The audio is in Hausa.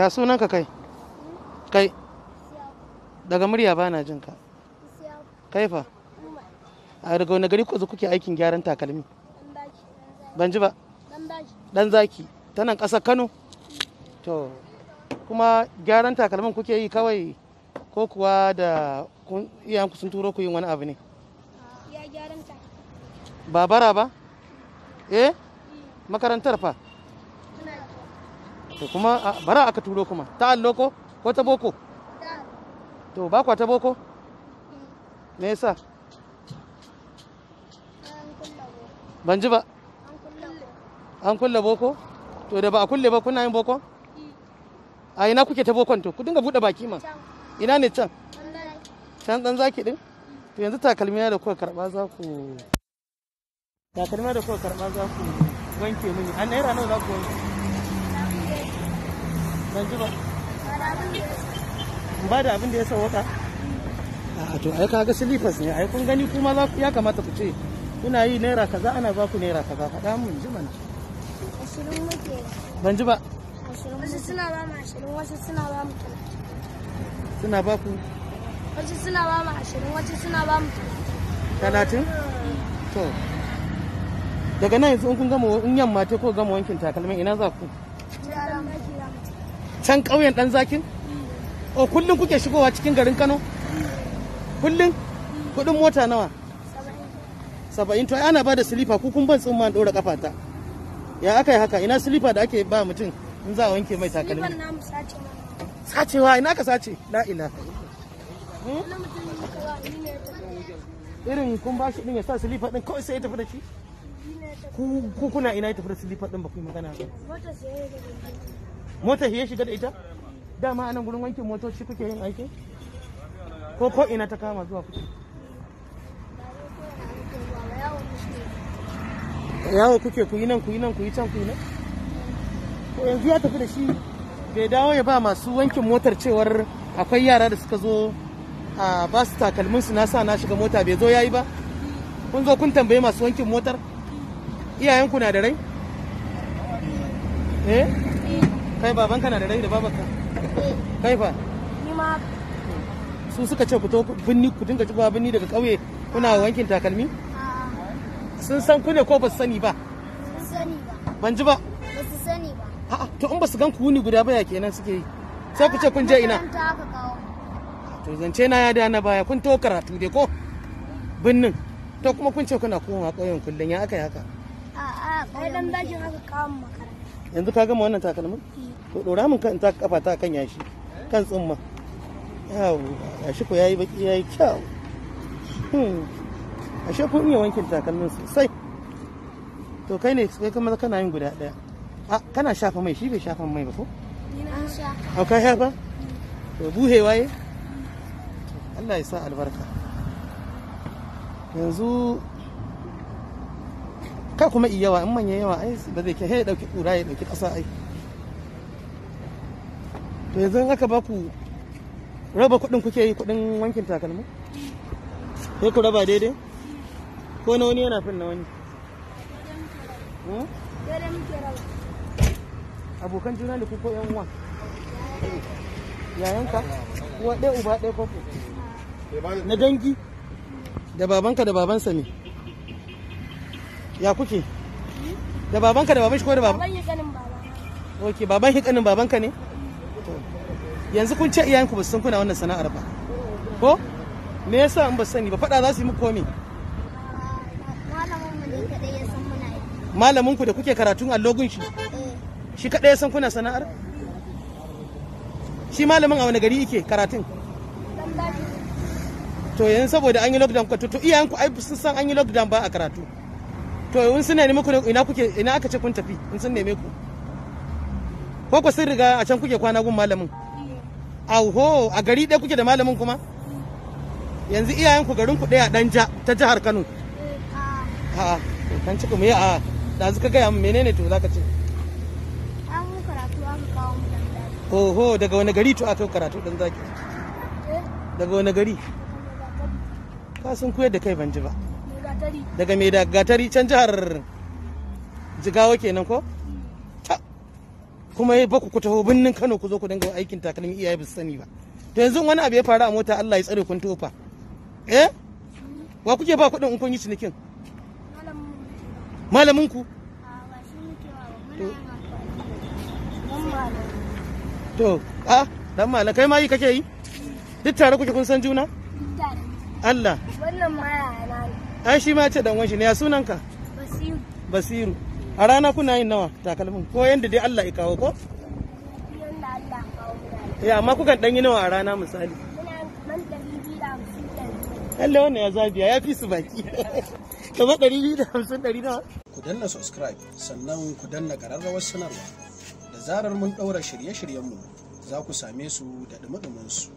Ya sunanka kai? Kai. Daga murya ba na jin ka. Kai fa? A daga wani gari ku kuke aikin gyaran takalmi? Ban ji ba. Dan zaki. Ta nan ƙasar Kano? To. Kuma gyaran takalmin kuke yi kawai ko kuwa da iyayenku sun turo ku yin wani abu ne? Ya gyaran ta. Ba bara ba? Makarantar fa? To kuma bara aka turo kuma ta allo ko ta boko? To ba kwa ta boko? Me yasa? Ban ji ba. An kulle boko? To da ba a kulle ba kuna yin boko? A ina kuke ta bokon to? Ku dinga buɗe baki ma. Ina ne can? Can ɗan zaki ɗin? To yanzu takalmiya da kuka karɓa za ku... Takalmiya da kuka karɓa za ku wanke mini. An naira nawa za ku wanke? Ban ji ba. Ba da abin da ya sauka? A to ai kaga silifas ne. Ai kun gani kuma ya kamata ku ce kuna yi naira kaza ana ba ku naira kaza. Faɗa mun ji mana. 20 muke. Ban ji ba. Wasu suna ba mu 20, wasu suna ba mu 30. Suna ba ku? Wasu suna ba mu 20, wasu suna ba mu 30. To. Daga nan yanzu in kun gama in yamma ta ko gama wankin takalmin ina za ku? Can ƙauyen ɗan zakin? O kullum kuke shigowa cikin garin Kano? Kullum? Kuɗin mota nawa? 70. To ana ba da silifa ku kun ban tsumma ɗora kafata. Ya aka yi haka ina silifa da ake ba mutum in za a wanke mai takalmi? Silifan namu sace mana. Sacewa ina ka sace? La ilaha. Irin kun ba shi din ya sa silifa din kawai sai ya tafi da shi? Ku kuna ina ya tafi da silifa din ba ku yi magana ba? Motar ya shiga da ita? Dama anan gurin wankin motoci kuke yin aiki? Ko ina ta kama zuwa kuke? Yawo kuke ku yi nan ku yi nan ku yi can ku yi nan? To yanzu ya tafi da shi bai dawo ya ba masu wankin motar cewar akwai yara da suka zo a ba su takalmin su na sa na shiga mota bai zo yayi ba? Kun zo kun tambaye masu wankin motar? Iyayenku na da rai? Kai babanka na da rai da babanka? Kai fa? Ni ma. Su suka ce ku to binni ku dinga shigowa binni daga ƙauye kuna wankin takalmi? Sun san ku ne ko ba su sani ba? Sun sani ba. Ban ji ba? Ba su sani ba. A'a to in ba su gan ku wuni guda baya kenan suke yi. Sai ku ce kun je ina? Makaranta aka kawo. To zance na ya da na baya kun to karatu dai ko? Binnin. To kuma kun ce kuna komawa ƙauyen kullun ya aka yi haka? A'a, kai dan dakin aka kawo mu makaranta. Yanzu ka gama wannan takalmin? To dora min kan ta kafa ta kan yashi kan tsumma. Yawo, yashi ko yayi baki yayi kyau. Ashe kun iya wankin takalmin sosai. To kai ne sai kuma kana yin guda daya. Kana shafa mai shi bai shafa mai ba ko? Ni na sha. Ka shafa? To buhewa ye? Allah ya sa albarka. Yanzu ka kuma iya yawa in manya yawa ai ba zai ke ya dauki kura ya dauki kasa ai. To yanzu in aka ba ku raba kuɗin kuke yi kuɗin wankin takalmi? Sai ku raba daidai? Ko na wani yana fin na wani? Daidai muke raba. Abokan juna ne ko yan uwa? Yayanka? Uwa ɗaya uba ɗaya ko? Na dangi? Da babanka da babansa ne? Ya kuke? Da babanka da baban shi ko da baban? Baban ya ganin babana. Ok, baban shi kanin babanka ne? Yanzu kun ce iyayenku ba su san kuna wannan sana'ar ba. Ko? Me yasa in ba sani ba faɗa za su yi muku komi? Malamin mu ne kadai ya san muna yi. Malamin ku da kuke karatun allogun shi? Shi kadai ya san kuna sana'ar? Shi malamin a wani gari yake karatun? Dan dakin. To yanzu saboda an yi lockdown to iyayenku ai sun san an yi lockdown ba a karatu. To in sun nemi ku ina aka ce kun tafi in sun neme ku? Ko ku sun riga a can kuke kwana gun malamin? Auho, a gari ɗaya kuke da malamin kuma? Yanzu iyayenku garin ku ɗaya Danja ta jihar Kano. A'a, kan ci kuma ya da suka gaya min menene to zaka ce? An mu karatu aka kawo mu dan dakin. Oho, daga wani gari to aka karatu dan zaki? Daga wani gari? Ka sun koyar da kai ban ji ba. Daga me da gatari can jihar Jigawa kenan ko? kuma ya baku ku taho birnin Kano ku zo ku dinga aikin takalmi iyaye ba su sani ba. To yanzu wani abu ya faru a mota Allah ya tsare kun tofa. Wa kuke ba kuɗin in kun yi cinikin? Malamin ku? To, dan malam kai ma yi kake yi? Duk tare kuke kun san juna? Allah. Wannan ma yana ne. Ai shi ma ce dan wanshi ne, ya sunanka? Basiru. Basiru. A rana kuna yin nawa takalmin? Ko yanda dai Allah ya kawo ko? Yanda Allah ya kawo mu. Ya amma kukan dan yi nawa a rana misali? Muna man 250. Allah wannan ya zabiya ya fi su baki. Kamar 250 100 nawa? Ku danna subscribe sannan ku danna ƙararrawar sanarwa. Da zarar mun ɗaura shirye-shiryenmu za ku same su da ɗumi-ɗuminsu.